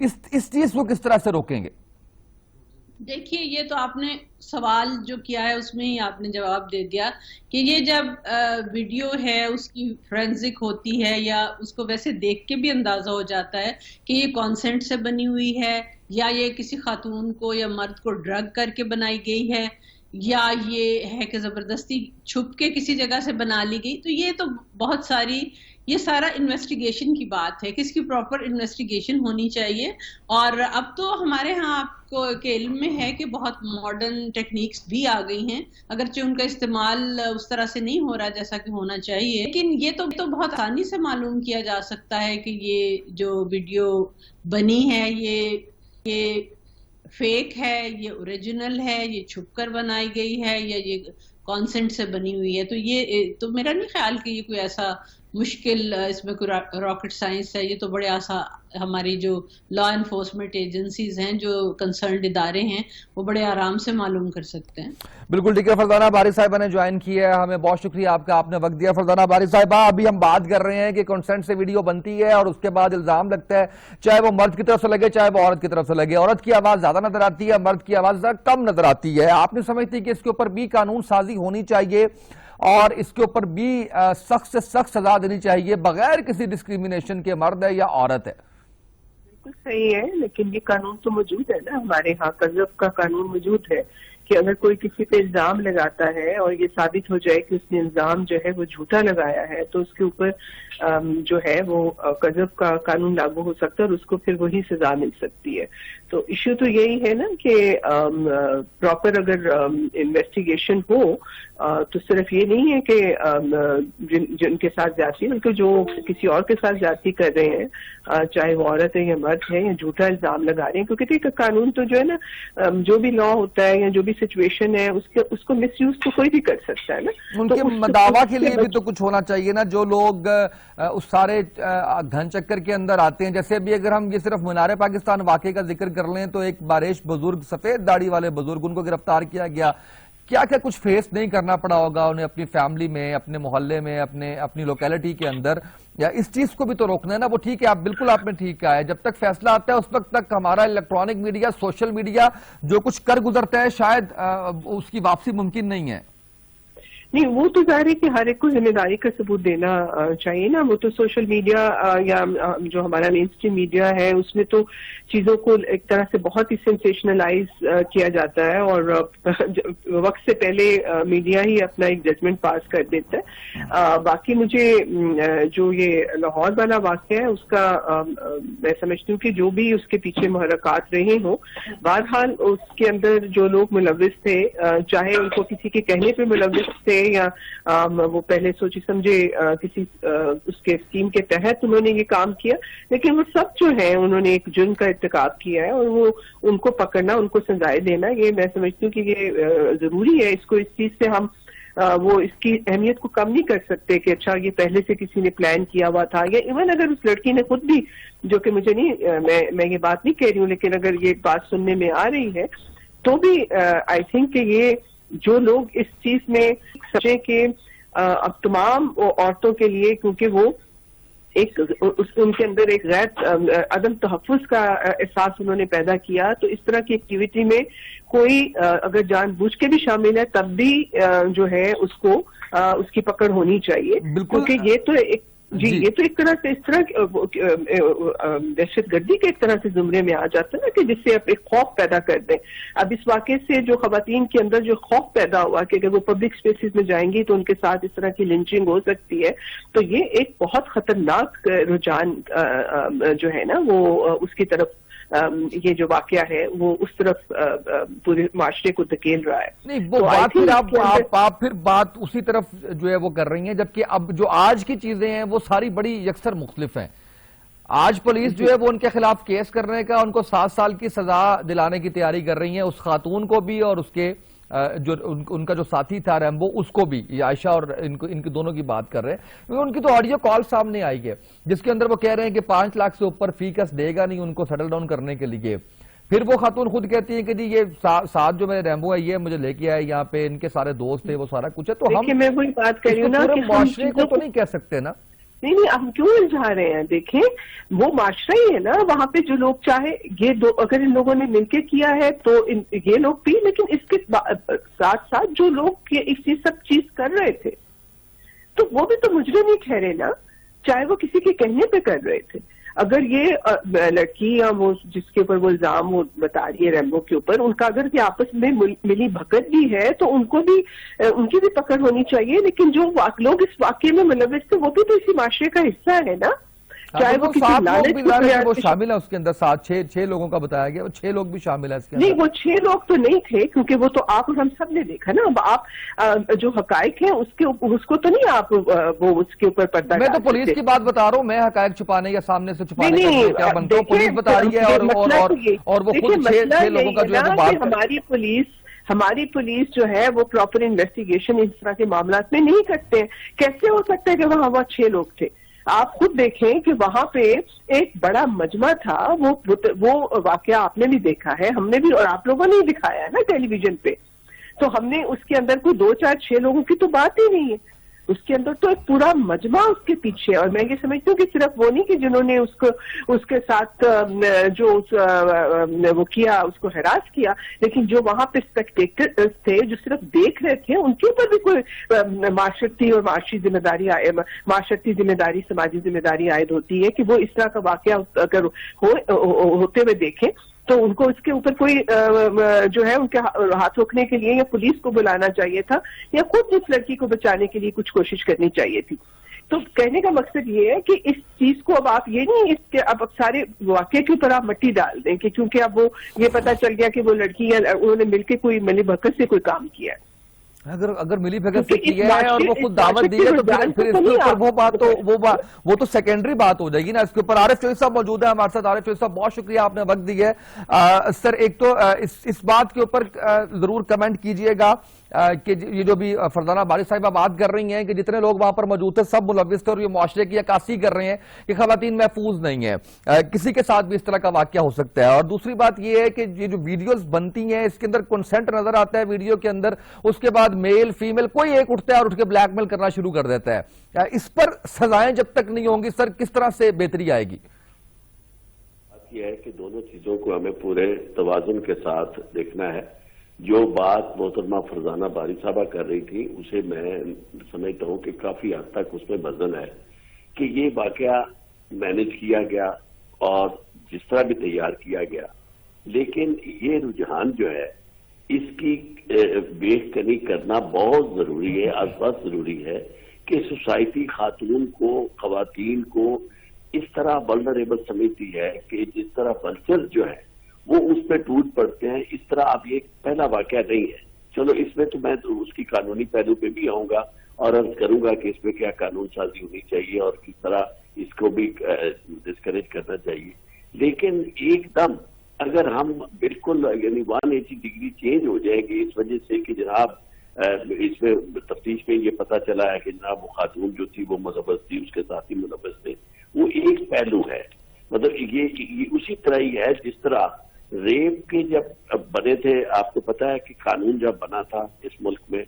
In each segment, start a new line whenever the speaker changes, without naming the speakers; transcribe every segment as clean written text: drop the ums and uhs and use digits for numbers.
اس چیز کو کس طرح سے روکیں گے؟
دیکھیے یہ تو آپ نے سوال جو کیا ہے اس میں ہی آپ نے جواب دے دیا کہ یہ جب ویڈیو ہے اس کی فرینزک ہوتی ہے یا اس کو ویسے دیکھ کے بھی اندازہ ہو جاتا ہے کہ یہ کانسینٹ سے بنی ہوئی ہے یا یہ کسی خاتون کو یا مرد کو ڈرگ کر کے بنائی گئی ہے یا یہ ہے کہ زبردستی چھپ کے کسی جگہ سے بنا لی گئی، تو یہ تو بہت ساری یہ سارا انویسٹیگیشن کی بات ہے کہ اس کی پراپر انویسٹیگیشن ہونی چاہیے۔ اور اب تو ہمارے ہاں آپ کو کے علم میں ہے کہ بہت ماڈرن ٹیکنیکس بھی آ گئی ہیں، اگرچہ ان کا استعمال اس طرح سے نہیں ہو رہا جیسا کہ ہونا چاہیے، لیکن یہ تو بہت آسانی سے معلوم کیا جا سکتا ہے کہ یہ جو ویڈیو بنی ہے یہ فیک ہے، یہ اوریجنل ہے، یہ چھپ کر بنائی گئی ہے یا یہ کانسنٹ سے بنی ہوئی ہے۔ تو یہ تو میرا نہیں خیال کہ یہ کوئی ایسا مشکل اس میں کوئی راکٹ سائنس ہے، یہ تو بڑے ہماری جو لا انفورسمنٹ ایجنسیز ہیں، جو کنسرنڈ ادارے ہیں، وہ بڑے آرام سے معلوم کر سکتے ہیں۔
بالکل ٹھیک ہے، فرزانہ باری صاحبہ نے جوائن کی ہے ہمیں، بہت شکریہ آپ کا، آپ نے وقت دیا۔ فرزانہ باری صاحبہ، ابھی ہم بات کر رہے ہیں کہ کنسنٹ سے ویڈیو بنتی ہے اور اس کے بعد الزام لگتا ہے، چاہے وہ مرد کی طرف سے لگے چاہے وہ عورت کی طرف سے لگے، عورت کی آواز زیادہ نظر آتی ہے، مرد کی آواز کم نظر آتی ہے۔ آپ نے سمجھتی کہ اس کے اوپر بھی قانون سازی ہونی چاہیے اور اس کے اوپر بھی سخت سے سخت سزا دینی چاہیے بغیر کسی ڈسکریمنیشن کے، مرد ہے یا عورت ہے؟
بالکل صحیح ہے، لیکن یہ قانون تو موجود ہے نا، ہمارے ہاں قذف کا قانون موجود ہے کہ اگر کوئی کسی پہ الزام لگاتا ہے اور یہ ثابت ہو جائے کہ اس نے الزام جو ہے وہ جھوٹا لگایا ہے تو اس کے اوپر جو ہے وہ قذف کا قانون لاگو ہو سکتا ہے اور اس کو پھر وہی سزا مل سکتی ہے۔ تو ایشو تو یہی ہے نا کہ پراپر اگر انویسٹیگیشن ہو تو صرف یہ نہیں ہے کہ جن کے ساتھ زیادتی، بلکہ جو کسی اور کے ساتھ زیادتی کر رہے ہیں، چاہے وہ عورت ہے یا مرد ہے یا جھوٹا الزام لگا رہے ہیں، کیونکہ دیکھ قانون تو جو ہے نا، جو بھی لا ہوتا ہے یا جو بھی سچویشن ہے اس کو مس یوز تو کوئی بھی کر سکتا ہے نا۔
ان کے مداوا کے لیے بھی تو کچھ ہونا چاہیے نا، جو لوگ اس سارے گھن چکر کے اندر آتے ہیں، جیسے ابھی اگر ہم یہ صرف مینار پاکستان واقعے کا ذکر کر لیں تو ایک باریش بزرگ، سفید داڑھی والے بزرگ، ان کو گرفتار کیا گیا، کیا کچھ فیس نہیں کرنا پڑا ہوگا انہیں اپنی فیملی میں، اپنے محلے میں، اپنی لوکیلٹی کے اندر، یا اس چیز کو بھی تو روکنا ہے نا۔ وہ ٹھیک ہے، آپ بالکل آپ نے ٹھیک کہا ہے، جب تک فیصلہ آتا ہے اس وقت تک ہمارا الیکٹرانک میڈیا، سوشل میڈیا جو کچھ کر گزرتا ہے شاید اس کی واپسی ممکن نہیں ہے۔
نہیں، وہ تو ظاہر ہے کہ ہر ایک کو ذمہ داری کا ثبوت دینا چاہیے نا۔ وہ تو سوشل میڈیا یا جو ہمارا مین اسٹریم میڈیا ہے اس میں تو چیزوں کو ایک طرح سے بہت ہی سینسیشنلائز کیا جاتا ہے اور وقت سے پہلے میڈیا ہی اپنا ایک ججمنٹ پاس کر دیتا ہے۔ باقی مجھے جو یہ لاہور والا واقعہ ہے اس کا میں سمجھتی ہوں کہ جو بھی اس کے پیچھے محرکات رہے ہوں، بہرحال اس کے اندر جو لوگ ملوث تھے، چاہے ان کو کسی کے کہنے پہ ملوث تھے یا وہ پہلے سوچی سمجھے کسی اس کے اسکیم کے تحت انہوں نے یہ کام کیا، لیکن وہ سب جو ہیں انہوں نے ایک جرم کا ارتکاب کیا ہے اور وہ ان کو پکڑنا، ان کو سزائیں دینا، یہ میں سمجھتی ہوں کہ یہ ضروری ہے۔ اس کو اس چیز سے ہم وہ اس کی اہمیت کو کم نہیں کر سکتے کہ اچھا یہ پہلے سے کسی نے پلان کیا ہوا تھا، یا ایون اگر اس لڑکی نے خود بھی، جو کہ مجھے نہیں، میں یہ بات نہیں کہہ رہی ہوں، لیکن اگر یہ بات سننے میں آ رہی ہے تو بھی آئی تھنک کہ یہ جو لوگ اس چیز میں سمجھیں کہ اب تمام عورتوں کے لیے، کیونکہ وہ ان کے اندر ایک غیر عدم تحفظ کا احساس انہوں نے پیدا کیا، تو اس طرح کی ایکٹیویٹی میں کوئی اگر جان بوجھ کے بھی شامل ہے تب بھی جو ہے اس کو اس کی پکڑ ہونی چاہیے، کیونکہ یہ تو ایک یہ تو ایک طرح سے اس طرح دہشت گردی کے ایک طرح سے زمرے میں آ جاتا ہے نا، کہ جس سے آپ ایک خوف پیدا کر دیں۔ اب اس واقعے سے جو خواتین کے اندر جو خوف پیدا ہوا کہ اگر وہ پبلک اسپیسز میں جائیں گی تو ان کے ساتھ اس طرح کی لنچنگ ہو سکتی ہے، تو یہ ایک بہت خطرناک رجحان جو ہے نا وہ اس کی طرف، یہ جو واقعہ ہے وہ اس طرف پورے معاشرے کو دھکیل رہا ہے۔
نہیں، وہ بات پھر آپ پھر بات اسی طرف جو ہے وہ کر رہی ہیں، جبکہ اب جو آج کی چیزیں ہیں وہ ساری بڑی یکسر مختلف ہیں۔ آج پولیس جو ہے وہ ان کے خلاف کیس کرنے کا، ان کو 7 سال کی سزا دلانے کی تیاری کر رہی ہیں، اس خاتون کو بھی اور اس کے جو ان کا جو ساتھی تھا ریمبو اس کو بھی، یہ عائشہ اور ان کی دونوں کی بات کر رہے ہیں، کیونکہ ان کی تو آڈیو کال سامنے آئی ہے جس کے اندر وہ کہہ رہے ہیں کہ 5 لاکھ سے اوپر فی کس دے گا نہیں ان کو سیٹل ڈاؤن کرنے کے لیے۔ پھر وہ خاتون خود کہتی ہیں کہ جی یہ ساتھ جو میرے ریمبو ہے یہ مجھے لے کے آئے یہاں پہ، ان کے سارے دوست تھے، وہ سارا کچھ ہے، تو ہم
میں وہی بات کر رہی ہوں نا کہ
معاشرے کو تو نہیں کہہ سکتے نا۔
نہیں ہم کیوں الجھا رہے ہیں؟ دیکھیں وہ معاشرہ ہی ہے نا، وہاں پہ جو لوگ چاہے یہ دو اگر ان لوگوں نے مل کے کیا ہے تو یہ لوگ بھی، لیکن اس کے ساتھ ساتھ جو لوگ یہ سب چیز کر رہے تھے تو وہ بھی تو مجرم ہی ٹھہرے نا، چاہے وہ کسی کے کہنے پہ کر رہے تھے. اگر یہ لڑکی یا وہ جس کے اوپر وہ الزام وہ بتا رہی ہے ریمبو کے اوپر، ان کا اگر یہ آپس میں ملی بھگت بھی ہے تو ان کو بھی ان کی بھی پکڑ ہونی چاہیے. لیکن جو لوگ اس واقعے میں ملوث تھے وہ بھی تو اسی معاشرے کا حصہ ہے نا، چاہے وہ کسی لالچ
وہ شامل ہیں اس کے اندر. 7 لوگوں کا بتایا گیا، 6 لوگ بھی شامل ہیں اس کے اندر.
نہیں وہ 6 لوگ تو نہیں تھے، کیونکہ وہ تو آپ اور ہم سب نے دیکھا نا. اب آپ جو حقائق ہیں اس کو تو نہیں آپ وہ اس کے اوپر پردہ.
میں تو پولیس کی بات بتا رہا ہوں، میں حقائق چھپانے یا سامنے سے چھپانے کا کیا بنتا ہوں. پولیس بتا رہی ہے اور وہ خود 6 لوگوں کا جو ہے وہ بات.
ہماری پولیس جو ہے وہ پراپر انویسٹیگیشن اس طرح کے معاملات میں نہیں کرتے ہیں. کیسے ہو سکتا ہے کہ وہاں 6 لوگ تھے؟ آپ خود دیکھیں کہ وہاں پہ ایک بڑا مجمع تھا. وہ واقعہ آپ نے بھی دیکھا ہے، ہم نے بھی، اور آپ لوگوں نے دکھایا ہے نا ٹیلی ویژن پہ. تو ہم نے اس کے اندر کوئی 2 4 6 لوگوں کی تو بات ہی نہیں ہے. اس کے اندر تو ایک پورا مجمع اس کے پیچھے. اور میں یہ سمجھتی ہوں کہ صرف وہ نہیں کہ جنہوں نے اس کے ساتھ جو وہ کیا، اس کو ہراس کیا، لیکن جو وہاں پہ اسپیکٹیٹرز تھے جو صرف دیکھ رہے تھے، ان کے اوپر بھی کوئی معاشرتی اور معاشی ذمہ داری سماجی ذمہ داری عائد ہوتی ہے کہ وہ اس طرح کا واقعہ اگر ہوتے ہوئے دیکھیں تو ان کو اس کے اوپر کوئی جو ہے ان کے ہاتھ روکنے کے لیے یا پولیس کو بلانا چاہیے تھا، یا خود اس لڑکی کو بچانے کے لیے کچھ کوشش کرنی چاہیے تھی. تو کہنے کا مقصد یہ ہے کہ اس چیز کو اب آپ یہ نہیں اس کے اب سارے واقعے کے اوپر آپ مٹی ڈال دیں کہ کیونکہ اب وہ یہ پتا چل گیا کہ وہ لڑکی یا انہوں نے مل کے کوئی ملی بھگت سے کوئی کام کیا ہے.
اگر ملی بھگت سے کیا ہے اور وہ خود دعوت دی ہے تو پھر اس کے اوپر وہ تو سیکنڈری بات ہو جائے گی نا. اس کے اوپر عارف چوہدری صاحب موجود ہے ہمارے ساتھ. عارف چوہدری صاحب بہت شکریہ، آپ نے وقت دی ہے. سر ایک تو اس بات کے اوپر ضرور کمنٹ کیجئے گا کہ یہ جو بھی فرزانہ باری صاحبہ بات کر رہی ہیں کہ جتنے لوگ وہاں پر موجود تھے سب ملوث تھے اور یہ معاشرے کی عکاسی کر رہے ہیں کہ خواتین محفوظ نہیں ہیں، کسی کے ساتھ بھی اس طرح کا واقعہ ہو سکتا ہے. اور دوسری بات یہ ہے کہ یہ جو ویڈیوز بنتی ہیں اس کے اندر کنسنٹ نظر آتا ہے ویڈیو کے اندر، اس کے بعد میل فیمیل کوئی ایک اٹھتا ہے اور اٹھ کے بلیک میل کرنا شروع کر دیتا ہے. اس پر سزائیں جب تک نہیں ہوں گی سر کس طرح سے بہتری آئے گی؟
بات یہ ہے کہ دونوں چیزوں کو ہمیں پورے توازن کے ساتھ دیکھنا ہے. جو بات محترمہ فرزانہ باری صاحبہ کر رہی تھی اسے میں سمجھتا ہوں کہ کافی حد تک اس میں وزن ہے کہ یہ واقعہ مینج کیا گیا اور جس طرح بھی تیار کیا گیا، لیکن یہ رجحان جو ہے اس کی بیک کنی کرنا بہت ضروری ہے. از بس ضروری ہے کہ سوسائٹی خاتون کو، خواتین کو اس طرح ولنریبل سمجھتی ہے کہ جس طرح کلچر جو ہے وہ اس پہ ٹوٹ پڑتے ہیں. اس طرح اب یہ پہلا واقعہ نہیں ہے. چلو اس میں تو میں اس کی قانونی پہلو پہ بھی آؤں گا اور عرض کروں گا کہ اس میں کیا قانون سازی ہونی چاہیے اور کس طرح اس کو بھی ڈسکریج کرنا چاہیے. لیکن ایک دم اگر ہم بالکل یعنی 180 ڈگری چینج ہو جائے گی اس وجہ سے کہ جناب اس میں تفتیش میں یہ پتا چلا ہے کہ جناب وہ خاتون جو تھی وہ ملوث تھی، اس کے ساتھی ملوث تھے، وہ ایک پہلو ہے. مطلب یہ اسی طرح ہی ہے جس طرح ریپ کے جب بنے تھے، آپ کو پتا ہے کہ قانون جب بنا تھا اس ملک میں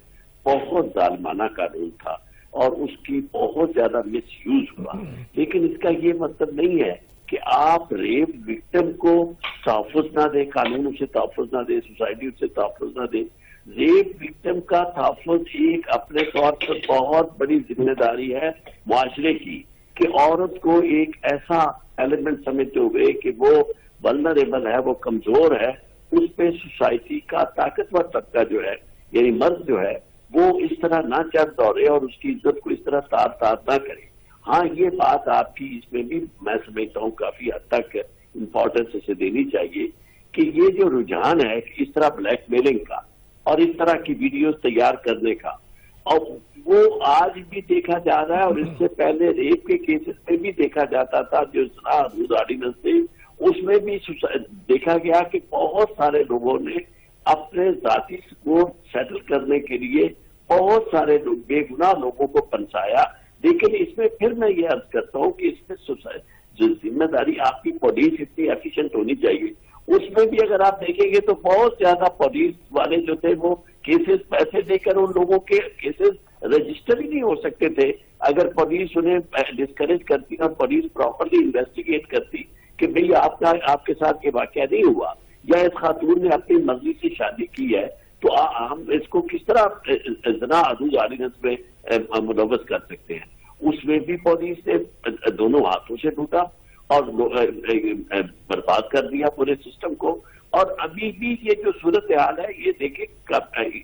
بہت ظالمانہ قانون تھا اور اس کی بہت زیادہ مس یوز ہوا. لیکن اس کا یہ مطلب نہیں ہے کہ آپ ریپ وکٹم کو تحفظ نہ دیں، قانون اسے تحفظ نہ دے، سوسائٹی اسے تحفظ نہ دے. ریپ وکٹم کا تحفظ ایک اپنے طور پر بہت بڑی ذمہ داری ہے معاشرے کی کہ عورت کو ایک ایسا ایلیمنٹ سمجھتے ہوئے کہ وہ ولنریبل ہے، وہ کمزور ہے، اس پہ سوسائٹی کا طاقتور طبقہ جو ہے یعنی مرد جو ہے وہ اس طرح نہ چڑھ دوڑے اور اس کی عزت کو اس طرح تار نہ کرے. ہاں یہ بات آپ کی اس میں بھی میں سمجھتا ہوں کافی حد تک امپورٹنس اسے دینی چاہیے کہ یہ جو رجحان ہے اس طرح بلیک میلنگ کا اور اس طرح کی ویڈیوز تیار کرنے کا، اور وہ آج بھی دیکھا جا رہا ہے اور اس سے پہلے ریپ کے کیسز میں بھی دیکھا جاتا تھا جو زنا حدود آرڈیننس تھے اس میں بھی دیکھا گیا کہ بہت سارے لوگوں نے اپنے ذاتی سکون سیٹل کرنے کے لیے بہت سارے بے گناہ لوگوں کو پنسایا. لیکن اس میں پھر میں یہ عرض کرتا ہوں کہ اس میں جو ذمہ داری آپ کی پولیس اتنی ایفیشینٹ ہونی چاہیے، اس میں بھی اگر آپ دیکھیں گے تو بہت زیادہ پولیس والے جو تھے وہ کیسز پیسے دے کر ان لوگوں کے کیسز رجسٹر ہی نہیں ہو سکتے تھے اگر پولیس انہیں ڈسکریج کرتی اور پولیس پراپرلی انویسٹیگیٹ کرتی کہ بھئی آپ کے ساتھ یہ واقعہ نہیں ہوا یا اس خاتون نے اپنی مرضی سے شادی کی ہے تو ہم اس کو کس طرح زنا عدو آرڈیننس میں ملوث کر سکتے ہیں. اس میں بھی پولیس نے دونوں ہاتھوں سے ڈوٹا اور برباد کر دیا پورے سسٹم کو. اور ابھی بھی یہ جو صورتحال ہے یہ دیکھیں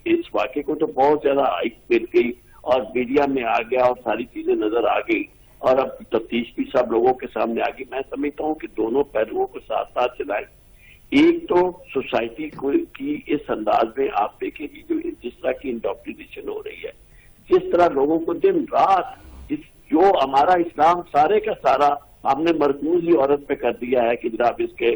اس واقعے کو تو بہت زیادہ ہائپ مل گئی اور میڈیا میں آ گیا اور ساری چیزیں نظر آ گئی اور اب تفتیش بھی سب لوگوں کے سامنے آ گئی. میں سمجھتا ہوں کہ دونوں پہلوؤں کو ساتھ ساتھ چلائیں. ایک تو سوسائٹی کی اس انداز میں آپ دیکھیں گے جس طرح کی انڈوکٹرینیشن ہو رہی ہے, جس طرح لوگوں کو دن رات جو ہمارا اسلام سارے کا سارا ہم نے مرکوز ہی عورت پہ کر دیا ہے کہ جناب اس کے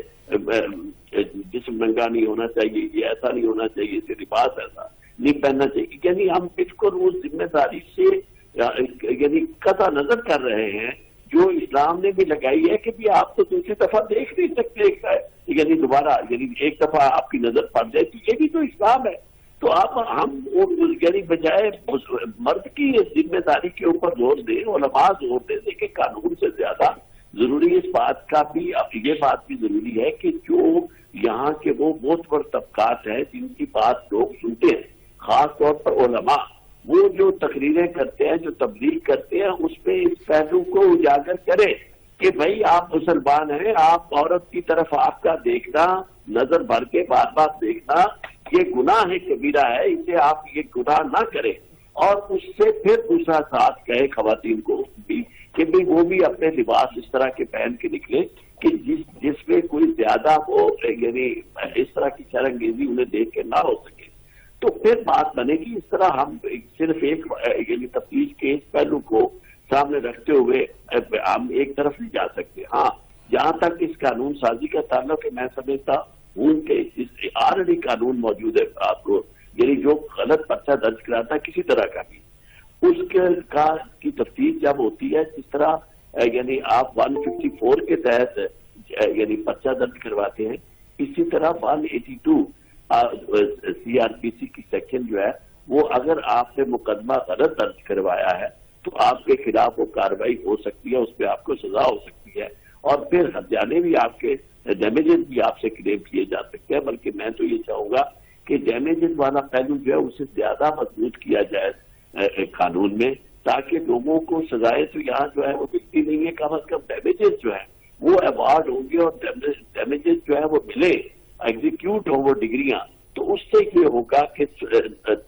جسم ننگا نہیں ہونا چاہیے, یہ ایسا نہیں ہونا چاہیے, اسے لباس ایسا نہیں پہننا چاہیے. یعنی ہم بالکل اس ذمہ داری سے یعنی قطع نظر کر رہے ہیں جو اسلام نے بھی لگائی ہے کہ بھی آپ تو دوسری دفعہ دیکھ نہیں سکتے یعنی دوبارہ یعنی ایک دفعہ آپ کی نظر پڑ جائے تو یہ بھی تو اسلام ہے. تو ہم یعنی بجائے مرد کی ذمہ داری کے اوپر زور دیں, علماء زور دیں کہ قانون سے زیادہ ضروری اس بات کا بھی یہ بات بھی ضروری ہے کہ جو یہاں کے وہ بہت بڑے طبقات ہیں جن کی بات لوگ سنتے ہیں, خاص طور پر علماء, وہ جو تقریریں کرتے ہیں جو تبلیغ کرتے ہیں اس پہ اس پہلو کو اجاگر کرے کہ بھائی آپ مسلمان ہیں, آپ عورت کی طرف آپ کا دیکھنا, نظر بھر کے بار بار دیکھنا یہ گناہ ہے, کبیرہ ہے, اسے آپ یہ گناہ نہ کریں. اور اس سے پھر دوسرا ساتھ کہے خواتین کو بھی کہ بھی وہ بھی اپنے لباس اس طرح کے پہن کے نکلے کہ جس میں کوئی زیادہ ہو یعنی اس طرح کی شرمگیزی انہیں دیکھ کے نہ ہو سکے. تو پھر بات بنے گی. اس طرح ہم صرف ایک یعنی تفتیش کے اس پہلو کو سامنے رکھتے ہوئے ہم ایک طرف نہیں جا سکتے. ہاں جہاں تک اس قانون سازی کا تعلق ہے, میں سمجھتا ہوں کہ آلریڈی قانون موجود ہے. آپ کو یعنی جو غلط پرچہ درج کراتا ہے کسی طرح کا بھی, اس کی تفتیش جب ہوتی ہے جس طرح یعنی آپ 154 کے تحت یعنی پرچہ درج کرواتے ہیں, اسی طرح 182 سی آر پی سی کی سیکشن جو ہے وہ اگر آپ نے مقدمہ غلط درج کروایا ہے تو آپ کے خلاف وہ کارروائی ہو سکتی ہے, اس پہ آپ کو سزا ہو سکتی ہے اور پھر ہرجانے بھی آپ کے ڈیمیجز بھی آپ سے کلیم کیے جا سکتے ہیں. بلکہ میں تو یہ چاہوں گا کہ ڈیمیجز والا پہلو جو ہے اسے زیادہ مضبوط کیا جائے قانون میں, تاکہ لوگوں کو سزائیں تو یہاں جو ہے وہ ملتی نہیں ہے, کم از کم ڈیمیجز جو ہے وہ ایوارڈ ہوں گے اور ڈیمیجز جو ہے وہ ملے, ایگزیکیوٹ ہوں وہ ڈگریاں. تو اس سے یہ ہوگا کہ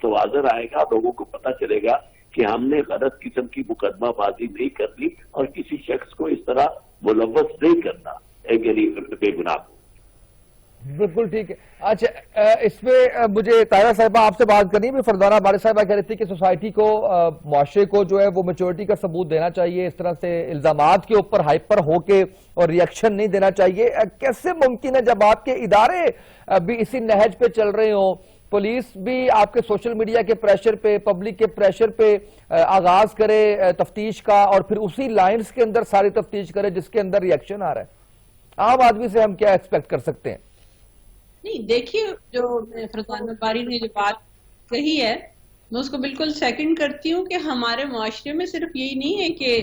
توازن آئے گا, لوگوں کو پتہ چلے گا کہ ہم نے غلط قسم کی مقدمہ بازی نہیں کرنی اور کسی شخص کو اس طرح ملوث نہیں کرنا یعنی بے گناہ کو.
بالکل ٹھیک ہے. اچھا اس پہ مجھے طاہرہ صاحبہ آپ سے بات کرنی ہے. فرزانہ بارش صاحبہ کہہ رہی تھی کہ سوسائٹی کو, معاشرے کو جو ہے وہ میچورٹی کا ثبوت دینا چاہیے, اس طرح سے الزامات کے اوپر ہائپر ہو کے اور ریئیکشن نہیں دینا چاہیے. کیسے ممکن ہے جب آپ کے ادارے بھی اسی نہج پہ چل رہے ہوں, پولیس بھی آپ کے سوشل میڈیا کے پریشر پہ, پبلک کے پریشر پہ آغاز کرے تفتیش کا اور پھر اسی لائنز کے اندر ساری تفتیش کرے جس کے اندر ریئیکشن آ رہا ہے؟ عام آدمی سے ہم کیا ایکسپیکٹ کر سکتے ہیں؟
نہیں دیکھیے, جو فرزانہ باری نے جو بات کہی ہے میں اس کو بالکل سیکنڈ کرتی ہوں کہ ہمارے معاشرے میں صرف یہی نہیں ہے کہ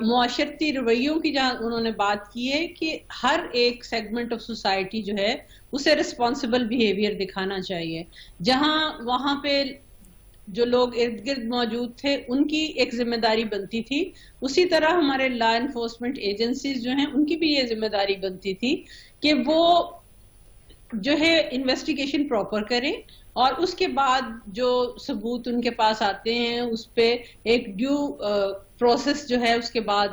معاشرتی رویوں کی جہاں انہوں نے بات کی ہے کہ ہر ایک سیگمنٹ آف سوسائٹی جو ہے اسے ریسپانسبل بیہیویئر دکھانا چاہیے. جہاں وہاں پہ جو لوگ ارد گرد موجود تھے ان کی ایک ذمہ داری بنتی تھی, اسی طرح ہمارے لا انفورسمنٹ ایجنسیز جو ہیں ان کی بھی یہ ذمہ داری بنتی تھی کہ وہ جو ہے انویسٹیگیشن پراپر کریں اور اس کے بعد جو ثبوت ان کے پاس آتے ہیں اس پہ ایک ڈیو پروسیس جو ہے اس کے بعد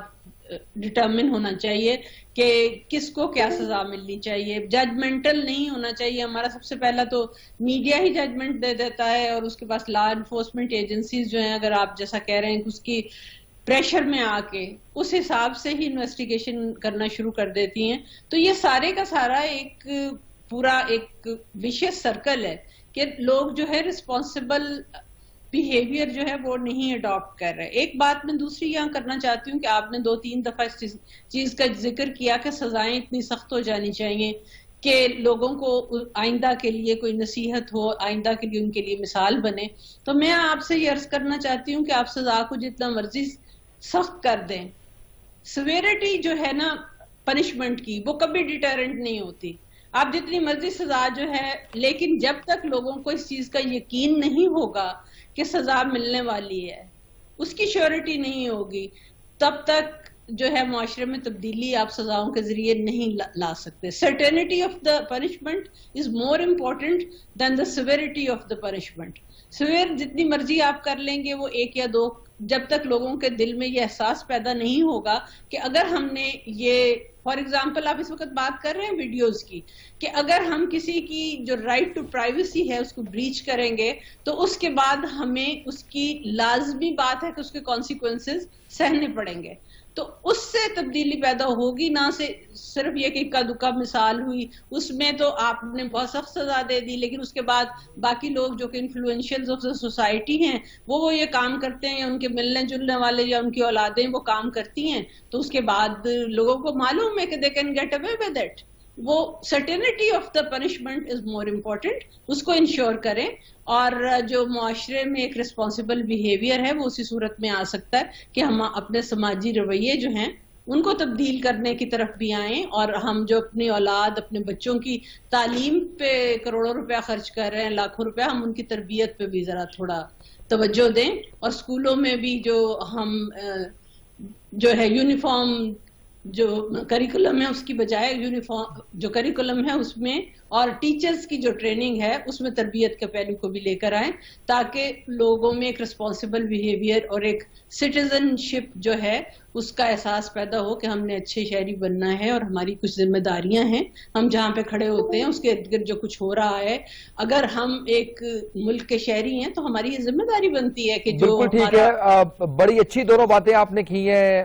ڈٹرمن ہونا چاہیے کہ کس کو کیا سزا ملنی چاہیے. ججمنٹل نہیں ہونا چاہیے. ہمارا سب سے پہلا تو میڈیا ہی ججمنٹ دے دیتا ہے اور اس کے پاس لا انفورسمنٹ ایجنسیز جو ہیں اگر آپ جیسا کہہ رہے ہیں اس کی پریشر میں آ کے اس حساب سے ہی انویسٹیگیشن کرنا شروع کر دیتی ہیں. تو یہ سارے کا سارا ایک پورا ایک وشیس سرکل ہے کہ لوگ جو ہے رسپانسبل بیہیویئر جو ہے وہ نہیں اڈاپٹ کر رہے. ایک بات میں دوسری یہاں کرنا چاہتی ہوں کہ آپ نے 2-3 دفعہ اس چیز کا ذکر کیا کہ سزائیں اتنی سخت ہو جانی چاہیے کہ لوگوں کو آئندہ کے لیے کوئی نصیحت ہو, آئندہ کے لیے ان کے لیے مثال بنے. تو میں آپ سے یہ عرض کرنا چاہتی ہوں کہ آپ سزا کو جتنا مرضی سخت کر دیں, سویرٹی جو ہے نا پنشمنٹ کی, وہ کبھی ڈیٹرنٹ نہیں ہوتی. آپ جتنی مرضی سزا جو ہے, لیکن جب تک لوگوں کو اس چیز کا یقین نہیں ہوگا کہ سزا ملنے والی ہے, اس کی شیورٹی نہیں ہوگی, تب تک جو ہے معاشرے میں تبدیلی آپ سزاؤں کے ذریعے نہیں لا سکتے. Certainty of the punishment is more important than the severity of the punishment. Severe جتنی مرضی آپ کر لیں گے وہ ایک یا دو, جب تک لوگوں کے دل میں یہ احساس پیدا نہیں ہوگا کہ اگر ہم نے یہ, فار ایگزامپل آپ اس وقت بات کر رہے ہیں ویڈیوز کی, کہ اگر ہم کسی کی جو رائٹ ٹو پرائیویسی ہے اس کو بریچ کریں گے تو اس کے بعد ہمیں اس کی لازمی بات ہے کہ اس کے کانسیکوینسز سہنے پڑیں گے. تو اس سے تبدیلی پیدا ہوگی, نہ صرف یہ کہ اکا دکا مثال ہوئی, اس میں تو آپ نے بہت سخت سزا دے دی, لیکن اس کے بعد باقی لوگ جو کہ انفلوئنشیلز آف دا سوسائٹی ہیں وہ یہ کام کرتے ہیں, یا ان کے ملنے جلنے والے یا ان کی اولادیں وہ کام کرتی ہیں, تو اس کے بعد لوگوں کو معلوم ہے کہ they can get away with it. وہ certainty of the punishment is more important, اس کو انشور کریں. اور جو معاشرے میں ایک ریسپانسبل بیہیویئر ہے وہ اسی صورت میں آ سکتا ہے کہ ہم اپنے سماجی رویے جو ہیں ان کو تبدیل کرنے کی طرف بھی آئیں, اور ہم جو اپنی اولاد, اپنے بچوں کی تعلیم پہ کروڑوں روپیہ خرچ کر رہے ہیں, لاکھوں روپیہ, ہم ان کی تربیت پہ بھی ذرا تھوڑا توجہ دیں. اور اسکولوں میں بھی جو ہم جو ہے یونیفارم جو کریکولم ہے اس کی بجائے یونیفارم جو کریکولم ہے اس میں, اور ٹیچرز کی جو ٹریننگ ہے اس میں تربیت کے پہلو کو بھی لے کر آئیں, تاکہ لوگوں میں ایک رسپانسبل بیہیویئر اور ایک سٹیزن شپ جو ہے اس کا احساس پیدا ہو کہ ہم نے اچھے شہری بننا ہے, اور ہماری کچھ ذمہ داریاں ہیں. ہم جہاں پہ کھڑے ہوتے ہیں اس کے ارد گرد جو کچھ ہو رہا ہے, اگر ہم ایک ملک کے شہری ہیں تو ہماری یہ ذمہ داری بنتی ہے کہ جو
بالکل ٹھیک ہے. بڑی اچھی دونوں باتیں آپ نے کی ہیں,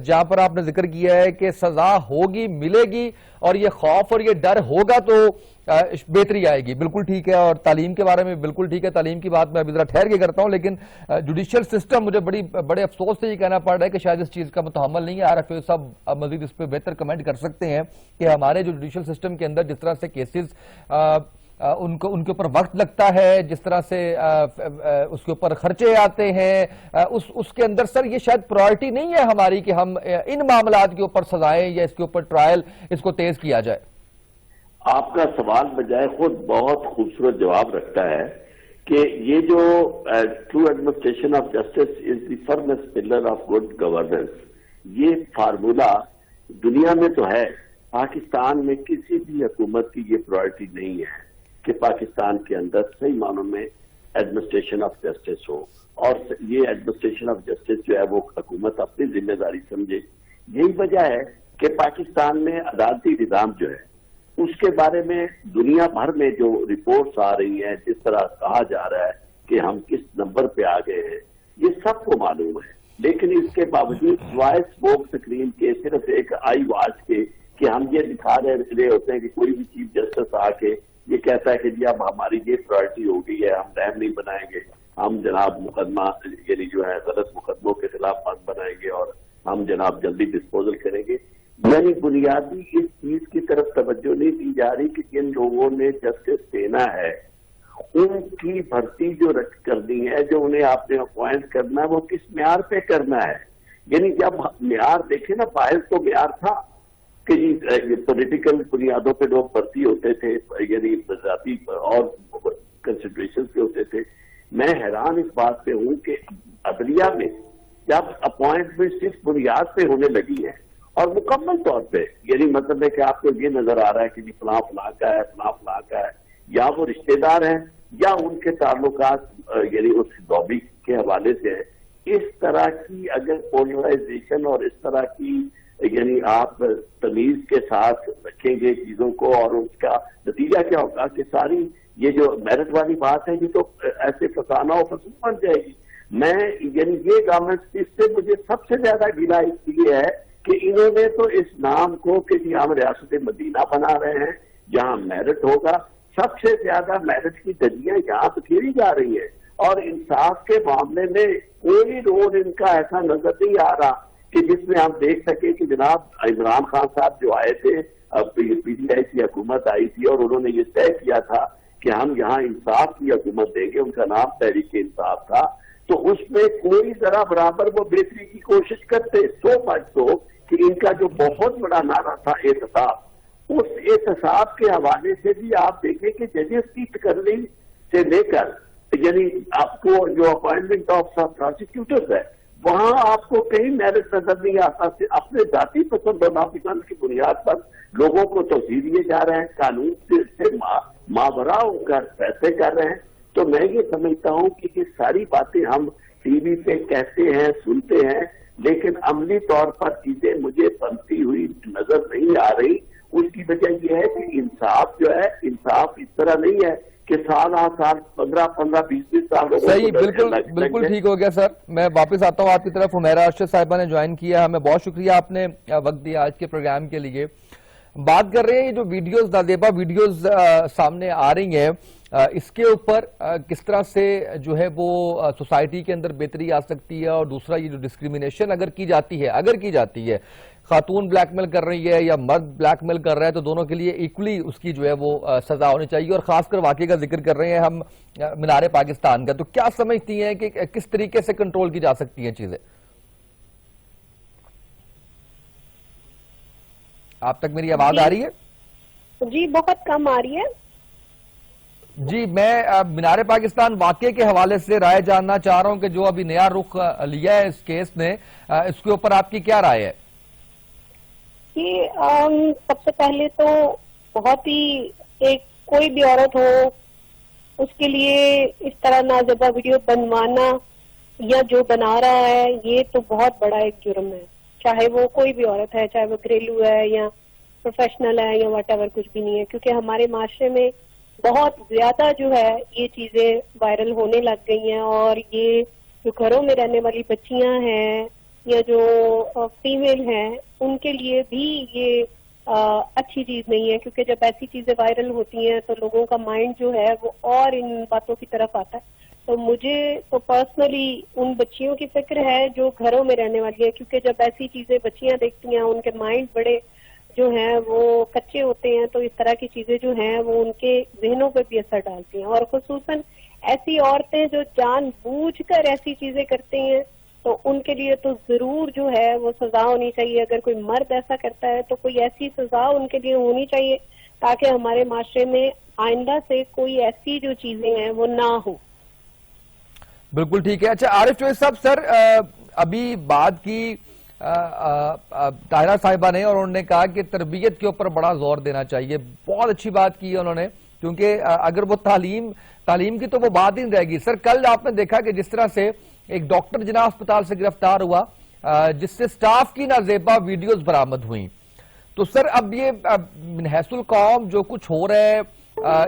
جہاں پر آپ نے ذکر کیا ہے کہ سزا ہوگی, ملے گی, اور یہ خوف اور یہ ڈر ہوگا تو بہتری آئے گی. بالکل ٹھیک ہے. اور تعلیم کے بارے میں بالکل ٹھیک ہے, تعلیم کی بات میں ابھی ذرا ٹھہر کے کرتا ہوں, لیکن جوڈیشل سسٹم مجھے بڑے افسوس سے یہ کہنا پڑ رہا ہے کہ شاید اس چیز کا متحمل نہیں ہے. RFA صاحب مزید اس پہ بہتر کمنٹ کر سکتے ہیں کہ ہمارے جو جوڈیشل سسٹم کے اندر جس طرح سے کیسز ان کے اوپر وقت لگتا ہے, جس طرح سے اس کے اوپر خرچے آتے ہیں, اس کے اندر سر یہ شاید پرائرٹی نہیں ہے ہماری کہ ہم ان معاملات کے اوپر سزائیں یا اس کے اوپر ٹرائل اس کو تیز کیا جائے.
آپ کا سوال بجائے خود بہت خوبصورت جواب رکھتا ہے کہ یہ جو true administration of justice is the firmest pillar of good governance, یہ فارمولا دنیا میں تو ہے, پاکستان میں کسی بھی حکومت کی یہ پرائرٹی نہیں ہے کہ پاکستان کے اندر صحیح معنوں میں ایڈمنسٹریشن آف جسٹس ہو, اور یہ ایڈمنسٹریشن آف جسٹس جو ہے وہ حکومت اپنی ذمہ داری سمجھے. یہی وجہ ہے کہ پاکستان میں عدالتی نظام جو ہے اس کے بارے میں دنیا بھر میں جو رپورٹس آ رہی ہیں, جس طرح کہا جا رہا ہے کہ ہم کس نمبر پہ آ گئے ہیں, یہ سب کو معلوم ہے. لیکن اس کے باوجود سوائے اسموک سکرین کے, صرف ایک آئی واچ کے کہ ہم یہ دکھا رہے ہوتے ہیں کہ کوئی بھی چیف جسٹس آ کے یہ کہتا ہے کہ جی اب ہماری یہ پرائرٹی ہو گئی ہے, ہم ڈیم نہیں بنائیں گے, ہم جناب مقدمہ یعنی جو ہے غلط مقدموں کے خلاف فنڈ بنائیں گے, اور ہم جناب جلدی ڈسپوزل کریں گے. یعنی بنیادی اس چیز کی طرف توجہ نہیں دی جا رہی کہ جن لوگوں نے جسٹس دینا ہے ان کی بھرتی جو کرنی ہے, جو انہیں آپ نے اپوائنٹ کرنا ہے, وہ کس معیار پہ کرنا ہے. یعنی جب معیار دیکھیں نا, باہر تو معیار تھا کہ جی پولیٹیکل بنیادوں پہ لوگ بھرتی ہوتے تھے, یعنی ذاتی اور کنسیڈریشن پہ ہوتے تھے. میں حیران اس بات پہ ہوں کہ عدلیہ میں جب اپوائنٹمنٹ صرف بنیاد پہ ہونے لگی ہے اور مکمل طور پہ, یعنی مطلب ہے کہ آپ کو یہ نظر آ رہا ہے کہ جی فلاں فلاں کا ہے, فلاں فلاں کا ہے, یا وہ رشتہ دار ہیں یا ان کے تعلقات یعنی اس لابی کے حوالے سے ہے. اس طرح کی اگر پولرائزیشن اور اس طرح کی یعنی آپ تمیز کے ساتھ رکھیں گے چیزوں کو, اور اس کا نتیجہ کیا ہوگا کہ ساری یہ جو میرٹ والی بات ہے یہ تو ایسے فسانہ و فسوس بن جائے گی. میں یعنی یہ گورنمنٹ اس سے مجھے سب سے زیادہ گلہ اس لیے ہے کہ انہوں نے تو اس نام کو کہ جی ہم ریاست مدینہ بنا رہے ہیں جہاں میرٹ ہوگا, سب سے زیادہ میرٹ کی دلیاں یہاں بکھیری جا رہی ہیں, اور انصاف کے معاملے میں کوئی رول ان کا ایسا نظر نہیں آ رہا کہ جس میں ہم دیکھ سکیں کہ جناب عمران خان صاحب جو آئے تھے، اب پی ٹی آئی کی حکومت آئی تھی اور انہوں نے یہ طے کیا تھا کہ ہم یہاں انصاف کی حکومت دیں گے، ان کا نام تحریک انصاف تھا، تو اس میں کوئی ذرا برابر وہ بہتری کی کوشش کرتے، سو مچ تو کہ ان کا جو بہت بڑا نعرہ تھا احتساب، اس احتساب کے حوالے سے بھی آپ دیکھیں کہ ججز کی تقرری سے لے کر یعنی آپ کو جو اپوائنٹمنٹ آف پروسیکیوٹرز ہے وہاں آپ کو کہیں میرٹ نظر نہیں آتا، اپنے ذاتی پسند اور ناپسند کی بنیاد پر لوگوں کو توسیع دیے جا رہے ہیں، قانون سے ماورا ہو کر فیصلے کر رہے ہیں۔ تو میں یہ سمجھتا ہوں کہ یہ ساری باتیں ہم ٹی وی پہ کہتے ہیں، سنتے ہیں، لیکن عملی طور پر چیزیں مجھے بنتی ہوئی نظر نہیں آ رہی۔ اس کی وجہ یہ ہے کہ انصاف جو ہے، انصاف اس طرح نہیں ہے کہ سال 15 20 سال
صحیح، بالکل ٹھیک ہو گیا سر۔ میں واپس آتا ہوں آپ کی طرف۔ حمیرہ ارشد صاحبہ نے جوائن کیا، ہمیں بہت شکریہ، آپ نے وقت دیا آج کے پروگرام کے لیے۔ بات کر رہے ہیں یہ جو ویڈیوز نازیبہ ویڈیوز سامنے آ رہی ہیں، اس کے اوپر کس طرح سے جو ہے وہ سوسائٹی کے اندر بہتری آ سکتی ہے، اور دوسرا یہ جو ڈسکریمنیشن اگر کی جاتی ہے خاتون بلیک میل کر رہی ہے یا مرد بلیک میل کر رہا ہے، تو دونوں کے لیے ایکولی اس کی جو ہے وہ سزا ہونی چاہیے۔ اور خاص کر واقعے کا ذکر کر رہے ہیں ہم مینار پاکستان کا، تو کیا سمجھتی ہیں کہ کس طریقے سے کنٹرول کی جا سکتی ہیں چیزیں؟ آپ تک میری آواز آ رہی ہے؟
جی بہت کم آ رہی ہے۔
جی میں مینار پاکستان واقعے کے حوالے سے رائے جاننا چاہ رہا ہوں کہ جو ابھی نیا رخ لیا ہے اس کیس نے، اس کے اوپر آپ کی کیا رائے ہے؟
سب سے پہلے تو بہت ہی کوئی بھی عورت ہو اس کے لیے اس طرح نازیبہ ویڈیو بنوانا یا جو بنا رہا ہے یہ تو بہت بڑا ایک جرم ہے، چاہے وہ کوئی بھی عورت ہے، چاہے وہ گھریلو ہے یا پروفیشنل ہے یا واٹ ایور، کچھ بھی نہیں ہے، کیونکہ ہمارے معاشرے میں بہت زیادہ جو ہے یہ چیزیں وائرل ہونے لگ گئی ہیں، اور یہ جو گھروں میں رہنے والی بچیاں ہیں یا جو فیمیل ہیں ان کے لیے بھی یہ اچھی چیز نہیں ہے، کیونکہ جب ایسی چیزیں وائرل ہوتی ہیں تو لوگوں کا مائنڈ جو ہے وہ اور ان باتوں کی طرف آتا ہے۔ تو مجھے تو پرسنلی ان بچیوں کی فکر ہے جو گھروں میں رہنے والی ہے، کیونکہ جب ایسی چیزیں بچیاں دیکھتی ہیں ان کے مائنڈ بڑے جو ہیں وہ کچے ہوتے ہیں، تو اس طرح کی چیزیں جو ہیں وہ ان کے ذہنوں پہ بھی اثر ڈالتی ہیں، اور خصوصاً ایسی عورتیں جو جان بوجھ کر ایسی چیزیں کرتے ہیں تو ان کے لیے تو ضرور جو ہے وہ سزا ہونی چاہیے۔ اگر کوئی مرد ایسا کرتا ہے تو کوئی ایسی سزا ان کے لیے ہونی چاہیے تاکہ ہمارے معاشرے میں آئندہ سے کوئی ایسی جو چیزیں ہیں وہ نہ ہو۔
بالکل ٹھیک ہے۔ اچھا عارف چوہدری صاحب، سر ابھی بات کی طاہرہ صاحبہ نے، اور انہوں نے کہا کہ تربیت کے اوپر بڑا زور دینا چاہیے۔ بہت اچھی بات کی ہے انہوں نے، کیونکہ اگر وہ تعلیم کی تو وہ بات ہی نہیں رہے گی۔ سر کل آپ نے دیکھا کہ جس طرح سے ایک ڈاکٹر جناح اسپتال سے گرفتار ہوا جس سے سٹاف کی نازیبہ ویڈیوز برآمد ہوئیں، تو سر اب یہ من حیث القوم جو کچھ ہو رہا ہے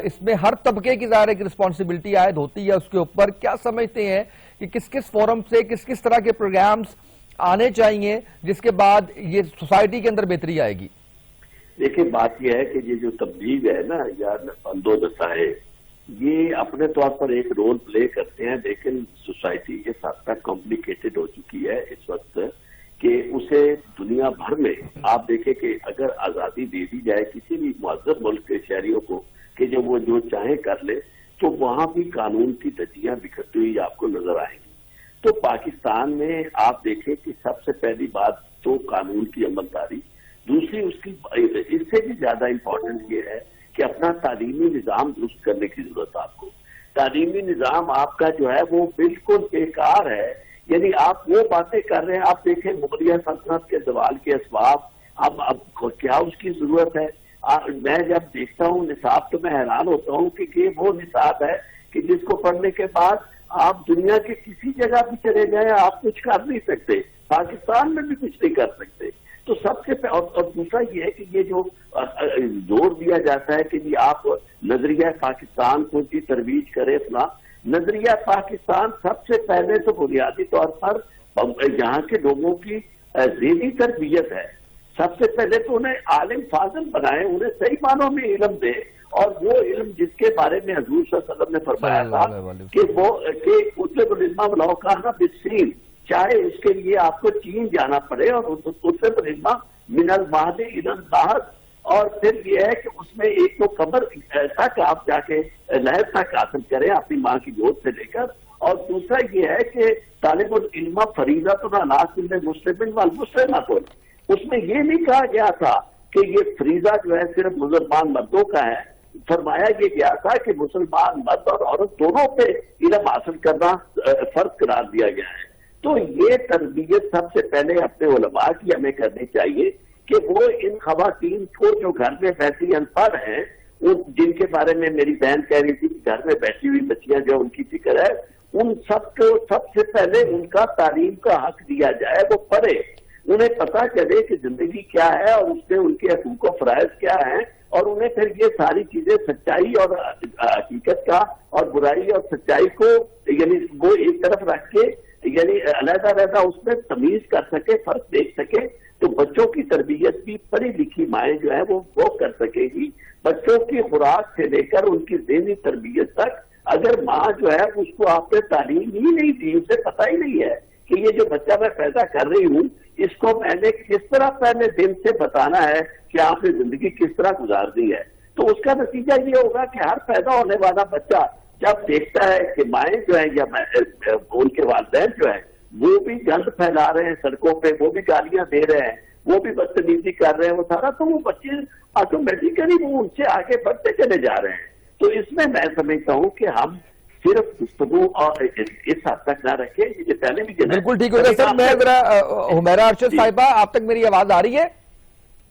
اس میں ہر طبقے کی ظاہر کی رسپانسبلٹی عائد ہوتی ہے اس کے اوپر۔ کیا سمجھتے ہیں کہ کس فورم سے کس طرح کے پروگرامز آنے چاہیے جس کے بعد یہ سوسائٹی کے اندر بہتری آئے گی؟
دیکھیں بات یہ ہے کہ یہ جو تبلیغ ہے نا یا بندو دسائے، یہ اپنے طور پر ایک رول پلے کرتے ہیں، لیکن سوسائٹی اس حد تک کمپلیکیٹڈ ہو چکی ہے اس وقت کہ اسے دنیا بھر میں آپ دیکھیں کہ اگر آزادی دے دی جائے کسی بھی معذب ملک کے شہریوں کو کہ جب وہ جو چاہیں کر لے، تو وہاں بھی قانون کی دھجیاں بکھرتی ہوئی آپ کو نظر آئیں گی۔ تو پاکستان میں آپ دیکھیں کہ سب سے پہلی بات تو قانون کی عملداری، دوسری اس سے بھی زیادہ امپورٹنٹ یہ ہے کہ اپنا تعلیمی نظام درست کرنے کی ضرورت آپ کو۔ تعلیمی نظام آپ کا جو ہے وہ بالکل بیکار ہے، یعنی آپ وہ باتیں کر رہے ہیں، آپ دیکھیں مغلیہ سلطنت کے زوال کے اسباب، اب کیا اس کی ضرورت ہے؟ میں جب دیکھتا ہوں نصاب تو میں حیران ہوتا ہوں کہ یہ وہ نصاب ہے کہ جس کو پڑھنے کے بعد آپ دنیا کے کسی جگہ بھی چلے جائیں آپ کچھ کر نہیں سکتے، پاکستان میں بھی کچھ نہیں کر سکتے۔ تو سب سے اور دوسرا یہ ہے کہ یہ جو زور دیا جاتا ہے کہ جی آپ نظریہ پاکستان کو جی ترویج کرے اپنا نظریہ پاکستان، سب سے پہلے تو بنیادی طور پر یہاں کے لوگوں کی ذہنی تربیت ہے۔ سب سے پہلے تو انہیں عالم فاضل بنائے، انہیں صحیح معنوں میں علم دے، اور وہ علم جس کے بارے میں حضور صلی اللہ علیہ وسلم نے فرمایا تھا کہ وہ کہ اطلب العلم ولو کان بالسین، چاہے اس کے لیے آپ کو چین جانا پڑے اور اس سے پرندہ من المہد الی المہد، اور پھر یہ ہے کہ اس میں ایک تو قبر تک آپ جا کے لہر تک حاصل کریں اپنی ماں کی گود سے لے کر، اور دوسرا یہ ہے کہ طالب العلم فریضۃ علی کل مسلم والمسلمۃ، اس میں یہ نہیں کہا گیا تھا کہ یہ فریضہ جو ہے صرف مسلمان مردوں کا ہے، فرمایا یہ گیا تھا کہ مسلمان مرد اور عورت دونوں پہ علم حاصل کرنا فرض قرار دیا گیا ہے۔ تو یہ تربیت سب سے پہلے اپنے علماء کی ہمیں کرنی چاہیے کہ وہ ان خواتین کو جو گھر میں بیٹھی ان پڑھ ہیں، جن کے بارے میں میری بہن کہہ رہی تھی کہ گھر میں بیٹھی ہوئی بچیاں جو ان کی فکر ہے، ان سب کو سب سے پہلے ان کا تعلیم کا حق دیا جائے، وہ پڑھے، انہیں پتہ چلے کہ زندگی کیا ہے اور اس میں ان کے حقوق و فرائض کیا ہیں، اور انہیں پھر یہ ساری چیزیں سچائی اور حقیقت کا اور برائی اور سچائی کو یعنی وہ ایک طرف رکھ کے یعنی علیحدہ علیحدہ اس میں تمیز کر سکے، فرق دیکھ سکے، تو بچوں کی تربیت بھی پڑھی لکھی مائیں جو ہے وہ کر سکے گی۔ بچوں کی خوراک سے لے کر ان کی ذہنی تربیت تک اگر ماں جو ہے اس کو آپ نے تعلیم ہی نہیں دی، اسے پتہ ہی نہیں ہے کہ یہ جو بچہ میں پیدا کر رہی ہوں اس کو میں نے کس طرح پہلے دن سے بتانا ہے کہ آپ نے زندگی کس طرح گزار دی ہے، تو اس کا نتیجہ یہ ہوگا کہ ہر پیدا ہونے والا بچہ جب دیکھتا ہے کہ مائیں جو ہیں یا ان کے والدین جو ہیں وہ بھی گند پھیلا رہے ہیں سڑکوں پہ، وہ بھی گالیاں دے رہے ہیں، وہ بھی بدتمیزی کر رہے ہیں، وہ سارا، تو وہ بچے آٹومیٹیکلی وہ ان سے آگے بڑھتے چلے جا رہے ہیں۔ تو اس میں سمجھتا ہوں کہ ہم صرف گفتگو اور اس حد تک نہ رکھیں، یہ پہلے بھی
بالکل ٹھیک ہو گیا سر۔ میں ذرا حمیرہ ارشد صاحبہ، آپ تک میری آواز آ رہی ہے؟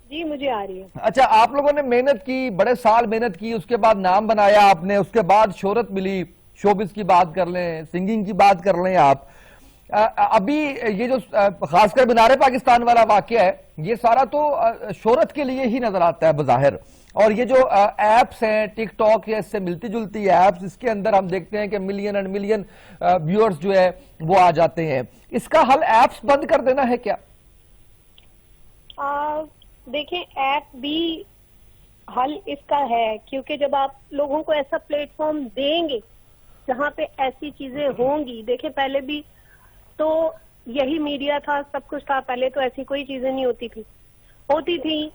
جی مجھے آ رہی ہے۔
اچھا، آپ لوگوں نے محنت کی، بڑے سال محنت کی، اس کے بعد نام بنایا آپ نے، اس کے بعد شہرت ملی، شوبز کی بات کر لیں، سنگنگ کی بات کر لیں آپ، ابھی یہ جو خاص کر مینار پاکستان والا واقعہ ہے یہ سارا تو شہرت کے لیے ہی نظر آتا ہے بظاہر، اور یہ جو ایپس ہیں ٹک ٹاک یا اس سے ملتی جلتی ایپس، اس کے اندر ہم دیکھتے ہیں کہ ملین اینڈ ملین ویورز جو ہے وہ آ جاتے ہیں، اس کا حل ایپس بند کر دینا ہے کیا؟
دیکھیں ایپ بھی حل اس کا ہے، کیونکہ جب آپ لوگوں کو ایسا پلیٹ فارم دیں گے جہاں پہ ایسی چیزیں ہوں گی، دیکھیں پہلے بھی تو یہی میڈیا تھا، سب کچھ تھا، پہلے تو ایسی کوئی چیزیں نہیں ہوتی تھی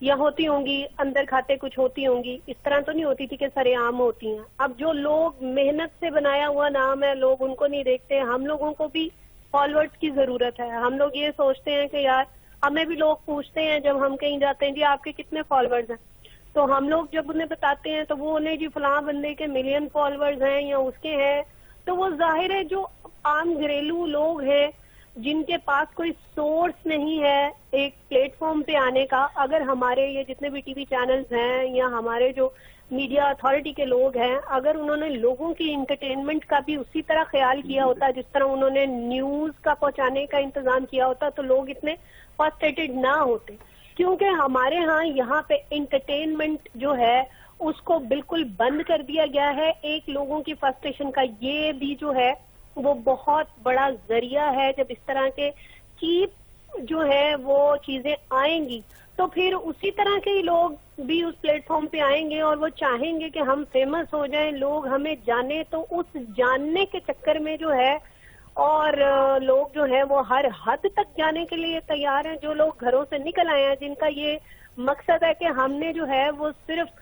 یا ہوتی ہوں گی، اندر کھاتے کچھ ہوتی ہوں گی، اس طرح تو نہیں ہوتی تھی کہ سرے عام ہوتی ہیں۔ اب جو لوگ محنت سے بنایا ہوا نام ہے لوگ ان کو نہیں دیکھتے، ہم لوگوں کو بھی فالوورز کی ضرورت ہے، ہم لوگ یہ سوچتے ہیں کہ یار ہمیں بھی لوگ پوچھتے ہیں جب ہم کہیں جاتے ہیں جی آپ کے کتنے فالوورز ہیں، تو ہم لوگ جب انہیں بتاتے ہیں تو وہ انہیں جی فلاں بندے کے ملین فالوورز ہیں یا اس کے ہیں، تو وہ ظاہر ہے جو عام گھریلو لوگ ہیں جن کے پاس کوئی سورس نہیں ہے ایک پلیٹ فارم پہ آنے کا، اگر ہمارے یہ جتنے بھی ٹی وی چینلز ہیں یا ہمارے جو میڈیا اتھارٹی کے لوگ ہیں اگر انہوں نے لوگوں کی انٹرٹینمنٹ کا بھی اسی طرح خیال کیا ہوتا جس طرح انہوں نے نیوز کا پہنچانے کا انتظام کیا ہوتا تو لوگ اتنے فرسٹریٹڈ نہ ہوتے، کیونکہ ہمارے ہاں یہاں پہ انٹرٹینمنٹ جو ہے اس کو بالکل بند کر دیا گیا ہے۔ ایک لوگوں کی فرسٹریشن کا یہ بھی جو ہے وہ بہت بڑا ذریعہ ہے، جب اس طرح کے چیپ جو ہے وہ چیزیں آئیں گی تو پھر اسی طرح کے ہی لوگ بھی اس پلیٹ فارم پہ آئیں گے اور وہ چاہیں گے کہ ہم فیمس ہو جائیں، لوگ ہمیں جانیں، تو اس جاننے کے چکر میں جو ہے اور لوگ جو ہیں وہ ہر حد تک جانے کے لیے تیار ہیں۔ جو لوگ گھروں سے نکل آئے ہیں جن کا یہ مقصد ہے کہ ہم نے جو ہے وہ صرف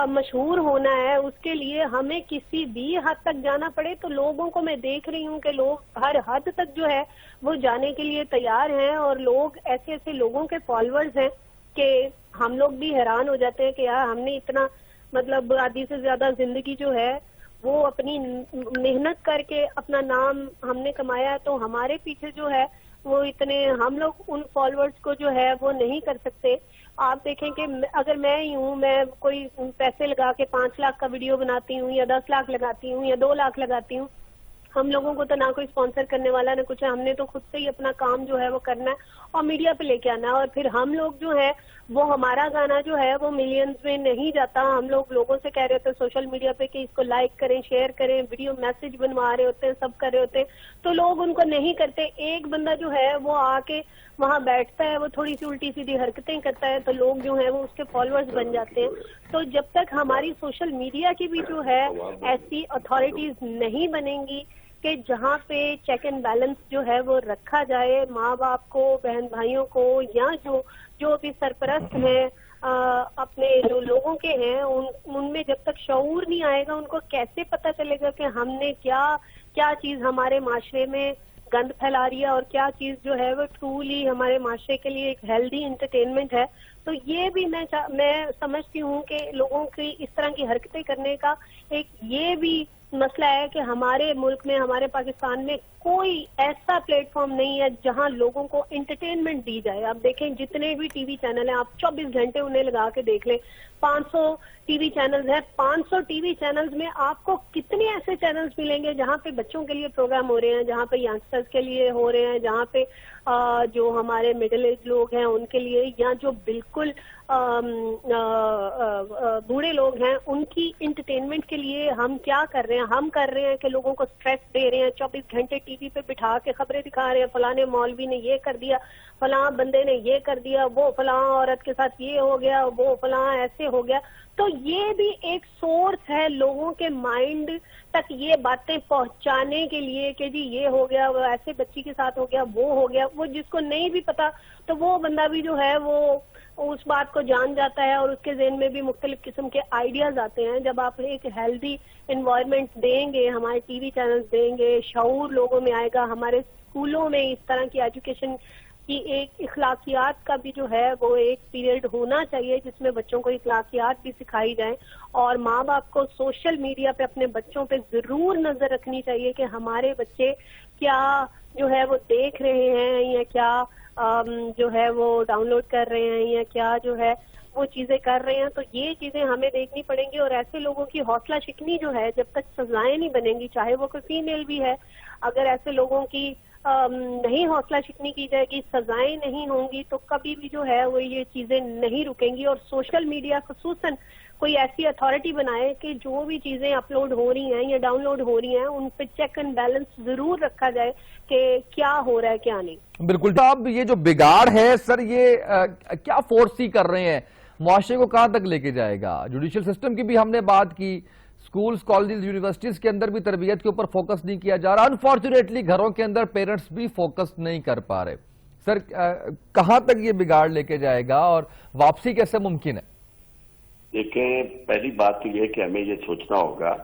مشہور ہونا ہے، اس کے لیے ہمیں کسی بھی حد تک جانا پڑے، تو لوگوں کو میں دیکھ رہی ہوں کہ لوگ ہر حد تک جو ہے وہ جانے کے لیے تیار ہیں، اور لوگ ایسے ایسے لوگوں کے فالوورز ہیں کہ ہم لوگ بھی حیران ہو جاتے ہیں کہ یار ہم نے اتنا مطلب آدھی سے زیادہ زندگی جو ہے وہ اپنی محنت کر کے اپنا نام ہم نے کمایا، تو ہمارے پیچھے جو ہے وہ اتنے ہم لوگ ان فالوورز کو جو ہے وہ نہیں کر سکتے۔ آپ دیکھیں کہ اگر میں ہی ہوں، میں کوئی پیسے لگا کے 5 لاکھ کا ویڈیو بناتی ہوں یا 10 لاکھ لگاتی ہوں یا 2 لاکھ لگاتی ہوں، ہم لوگوں کو تو نہ کوئی اسپانسر کرنے والا نہ کچھ ہے، ہم نے تو خود سے ہی اپنا کام جو ہے وہ کرنا ہے اور میڈیا پہ لے کے آنا ہے، اور پھر ہم لوگ جو ہے وہ ہمارا گانا جو ہے وہ ملینز میں نہیں جاتا، ہم لوگ لوگوں سے کہہ رہے ہوتے ہیں سوشل میڈیا پہ کہ اس کو لائک کریں، شیئر کریں، ویڈیو میسج بنوا رہے ہوتے ہیں، سب کر رہے ہوتے ہیں، تو لوگ ان کو نہیں کرتے۔ ایک بندہ جو ہے وہ آ کے وہاں بیٹھتا ہے، وہ تھوڑی سی الٹی سیدھی حرکتیں کرتا ہے تو لوگ جو ہیں وہ اس کے فالوورز بن جاتے ہیں۔ تو جب تک ہماری سوشل میڈیا کی بھی جو ہے ایسی اتھارٹیز نہیں بنیں گی کہ جہاں پہ چیک اینڈ بیلنس جو ہے وہ رکھا جائے، ماں باپ کو، بہن بھائیوں کو، یا جو بھی سرپرست ہیں اپنے جو لوگوں کے ہیں، ان میں جب تک شعور نہیں آئے گا، ان کو کیسے پتہ چلے گا کہ ہم نے کیا چیز ہمارے معاشرے میں گند پھیلا رہی ہے اور کیا چیز جو ہے وہ ٹرولی ہمارے معاشرے کے لیے ایک ہیلدی انٹرٹینمنٹ ہے. تو یہ بھی میں سمجھتی ہوں کہ لوگوں کی اس طرح کی حرکتیں کرنے کا ایک یہ بھی مسئلہ ہے کہ ہمارے ملک میں، ہمارے پاکستان میں کوئی ایسا پلیٹ فارم نہیں ہے جہاں لوگوں کو انٹرٹینمنٹ دی جائے. آپ دیکھیں جتنے بھی ٹی وی چینل ہیں، آپ 24 گھنٹے انہیں لگا کے دیکھ لیں. 500 ٹی وی چینلز ہیں. 500 ٹی وی چینلز میں آپ کو کتنے ایسے چینلز ملیں گے جہاں پہ بچوں کے لیے پروگرام ہو رہے ہیں، جہاں پہ ینگسٹرز کے لیے ہو رہے ہیں، جہاں پہ جو ہمارے مڈل ایج لوگ ہیں ان کے لیے، یا جو بالکل بوڑھے لوگ ہیں ان کی انٹرٹینمنٹ کے لیے ہم کیا کر رہے ہیں؟ ہم کر رہے ہیں کہ لوگوں کو سٹریس دے رہے ہیں، 24 گھنٹے ٹی وی پہ بٹھا کے خبریں دکھا رہے ہیں، فلاں مولوی نے یہ کر دیا، فلاں بندے نے یہ کر دیا، وہ فلاں عورت کے ساتھ یہ ہو گیا، وہ فلاں ایسے ہو گیا. تو یہ بھی ایک سورس ہے لوگوں کے مائنڈ تک یہ باتیں پہنچانے کے لیے کہ جی یہ ہو گیا، وہ ایسے بچی کے ساتھ ہو گیا، وہ ہو گیا. وہ جس کو نہیں بھی پتا تو وہ بندہ بھی جو ہے وہ اس بات کو جان جاتا ہے، اور اس کے ذہن میں بھی مختلف قسم کے آئیڈیاز آتے ہیں. جب آپ ایک ہیلدی انوائرمنٹ دیں گے، ہمارے ٹی وی چینلز دیں گے، شعور لوگوں میں آئے گا، ہمارے اسکولوں میں اس طرح کی ایجوکیشن کی ایک اخلاقیات کا بھی جو ہے وہ ایک پیریڈ ہونا چاہیے جس میں بچوں کو اخلاقیات بھی سکھائی جائیں. اور ماں باپ کو سوشل میڈیا پہ اپنے بچوں پہ ضرور نظر رکھنی چاہیے کہ ہمارے بچے کیا جو ہے وہ دیکھ رہے ہیں، یا کیا جو ہے وہ ڈاؤن لوڈ کر رہے ہیں، یا کیا جو ہے وہ چیزیں کر رہے ہیں. تو یہ چیزیں ہمیں دیکھنی پڑیں گی. اور ایسے لوگوں کی حوصلہ شکنی جو ہے، جب تک سزائیں نہیں بنیں گی، چاہے وہ کوئی فیمیل بھی ہے، اگر ایسے لوگوں کی نہیں حوصلہ شکنی کی جائے گی، سزائیں نہیں ہوں گی، تو کبھی بھی جو ہے وہ یہ چیزیں نہیں رکیں گی. اور سوشل میڈیا خصوصاً کوئی ایسی اتھارٹی بنائے کہ جو بھی چیزیں اپلوڈ ہو رہی ہیں یا ڈاؤن لوڈ ہو رہی ہیں ان پہ چیک اینڈ بیلنس ضرور رکھا جائے کہ کیا ہو رہا ہے کیا نہیں.
بالکل صاحب، یہ جو بگاڑ ہے سر، یہ کیا فورسی کر رہے ہیں؟ معاشرے کو کہاں تک لے کے جائے گا؟ جوڈیشل سسٹم کی بھی ہم نے بات کی، سکولز، کالجز، یونیورسٹیز کے اندر بھی تربیت کے اوپر فوکس نہیں کیا جا رہا. انفارچونیٹلی گھروں کے اندر پیرنٹس بھی فوکس نہیں کر پا رہے. سر کہاں تک یہ بگاڑ لے کے جائے گا اور واپسی کیسے ممکن ہے؟
دیکھیں، پہلی بات تو یہ ہے کہ ہمیں یہ سوچنا ہوگا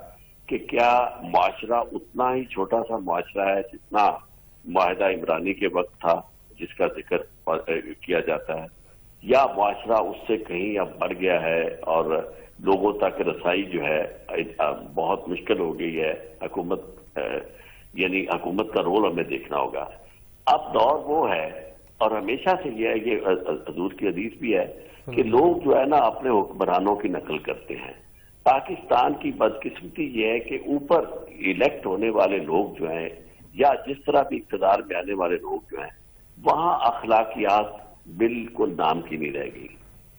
کہ کیا معاشرہ اتنا ہی چھوٹا سا معاشرہ ہے جتنا معاہدہ عمرانی کے وقت تھا جس کا ذکر کیا جاتا ہے، یا معاشرہ اس سے کہیں اب بڑھ گیا ہے اور لوگوں تک رسائی جو ہے بہت مشکل ہو گئی ہے. حکومت کا رول ہمیں دیکھنا ہوگا. اب دور وہ ہے، اور ہمیشہ سے یہ ہے، یہ حضور کی حدیث بھی ہے کہ لوگ جو ہے نا اپنے حکمرانوں کی نقل کرتے ہیں. پاکستان کی بدقسمتی یہ ہے کہ اوپر الیکٹ ہونے والے لوگ جو ہیں، یا جس طرح بھی اقتدار میں آنے والے لوگ جو ہیں، وہاں اخلاقیات بالکل نام کی نہیں رہ گئی.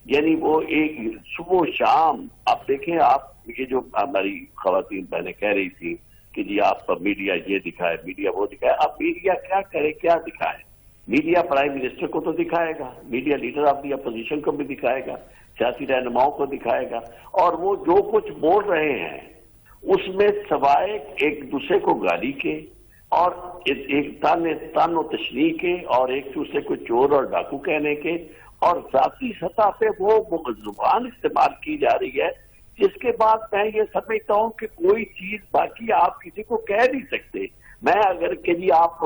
یعنی وہ ایک صبح و شام، آپ دیکھیں، آپ یہ جو ہماری خواتین بہنیں کہہ رہی تھی کہ جی آپ میڈیا یہ دکھائے، میڈیا وہ دکھائے. اب میڈیا کیا کرے، کیا دکھائے؟ میڈیا پرائم منسٹر کو تو دکھائے گا، media leader of the opposition کو بھی دکھائے گا، سیاسی رہنماؤں کو دکھائے گا، اور وہ جو کچھ بول رہے ہیں اس میں سوائے ایک دوسرے کو گالی کے اور ایک تان و تشریح کے اور ایک دوسرے کو چور اور ڈاکو کہنے کے، اور ذاتی سطح پہ وہ زبان استعمال کی جا رہی ہے جس کے بعد میں یہ سمجھتا ہوں کہ کوئی چیز باقی آپ کسی کو کہہ نہیں سکتے. میں اگر کہ جی آپ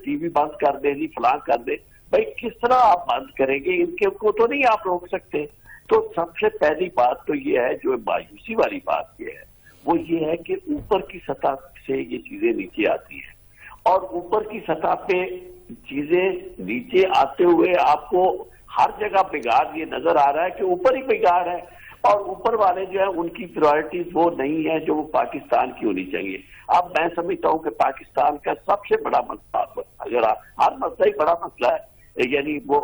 ٹی وی بند کر دیں، جی فلاں کر دیں، بھائی کس طرح آپ بند کریں گے؟ ان کے کو تو نہیں آپ روک سکتے. تو سب سے پہلی بات تو یہ ہے، جو مایوسی والی بات یہ ہے، وہ یہ ہے کہ اوپر کی سطح سے یہ چیزیں نیچے آتی ہیں، اور اوپر کی سطح پہ چیزیں نیچے آتے ہوئے آپ کو ہر جگہ بگاڑ یہ نظر آ رہا ہے کہ اوپر ہی بگاڑ ہے، اور اوپر والے جو ہیں ان کی پرائرٹیز وہ نہیں ہے جو وہ پاکستان کی ہونی چاہیے. اب میں سمجھتا ہوں کہ پاکستان کا سب سے بڑا مسئلہ، اگر ہر مسئلہ ہی بڑا مسئلہ ہے، یعنی وہ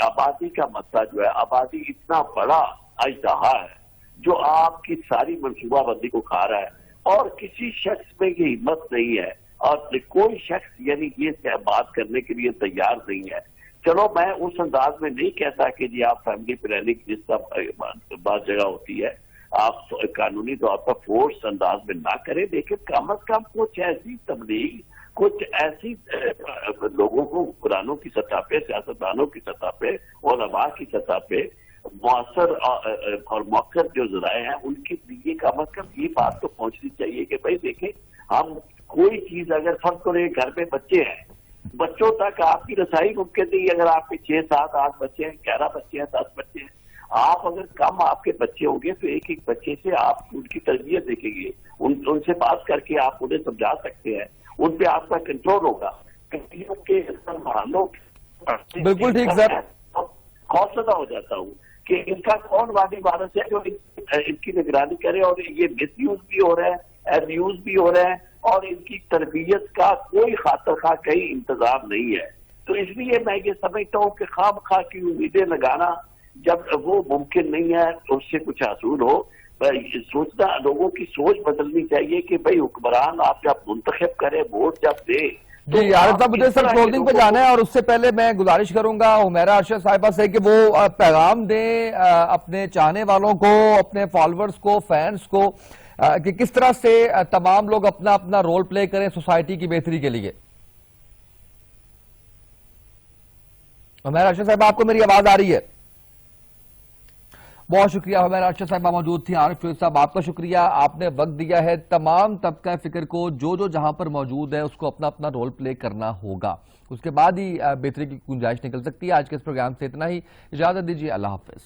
آبادی کا مسئلہ جو ہے، آبادی اتنا بڑا اژدہا ہے جو آپ کی ساری منصوبہ بندی کو کھا رہا ہے، اور کسی شخص میں یہ ہمت نہیں ہے، اور کوئی شخص یعنی یہ بات کرنے کے لیے تیار نہیں ہے. چلو میں اس انداز میں نہیں کہتا کہ جی آپ فیملی پلاننگ جس طرح بعض جگہ ہوتی ہے، آپ قانونی طور پر فورس انداز میں نہ کریں، لیکن کم از کم کچھ ایسی تبلیغ، کچھ ایسی لوگوں کو قرآنوں کی سطح پہ، سیاستدانوں کی سطح پہ، علماء کی سطح پہ مؤثر اور مؤثر جو ذرائع ہیں ان کے لیے کم از کم یہ بات تو پہنچنی چاہیے کہ بھائی دیکھیں، ہم کوئی چیز اگر فرض کریں گھر میں بچے ہیں، بچوں تک آپ کی رسائی ممکن نہیں، اگر آپ کے 6 7 8 بچے ہیں، 11 بچے ہیں، 10 بچے ہیں، آپ اگر کم آپ کے بچے ہوں گے تو ایک ایک بچے سے آپ ان کی تربیت دیکھیں گے، ان سے بات کر کے آپ انہیں سمجھا سکتے ہیں، ان پہ آپ کا کنٹرول ہوگا۔
بالکل ٹھیک سر،
خوفزدہ ہو جاتا ہوں کہ ان کا کون والی وارث ہے جو ان کی نگرانی کرے، اور یہ مس یوز بھی ہو رہا ہے، ایب یوز بھی ہو رہا ہے، اور ان کی تربیت کا کوئی خاطر خواہ کہیں انتظام نہیں ہے۔ تو اس لیے میں یہ سمجھتا ہوں کہ خواہ مخواہ کی امیدیں لگانا جب وہ ممکن نہیں ہے تو اس سے کچھ حاصل ہو، سوچنا، لوگوں کی سوچ بدلنی چاہیے کہ بھائی حکمران آپ جب منتخب کریں، ووٹ جب دیں۔
جی عارف صاحب، مجھے سر کلوزنگ پہ جانا ہے، اور اس سے پہلے میں گزارش کروں گا حمیرہ ارشد صاحبہ سے کہ وہ پیغام دیں اپنے چاہنے والوں کو، اپنے فالورز کو، فینس کو، کہ کس طرح سے تمام لوگ اپنا اپنا رول پلے کریں سوسائٹی کی بہتری کے لیے۔ حمیرہ ارشد صاحبہ، آپ کو میری آواز آ رہی ہے؟ بہت شکریہ حمیرہ ارشد صاحبہ موجود تھی۔ عارف فیروز صاحب، آپ کا شکریہ، آپ نے وقت دیا ہے۔ تمام طبقہ فکر کو جو جہاں پر موجود ہے اس کو اپنا اپنا رول پلے کرنا ہوگا، اس کے بعد ہی بہتری کی گنجائش نکل سکتی ہے۔ آج کے اس پروگرام سے اتنا ہی، اجازت دیجیے، اللہ حافظ۔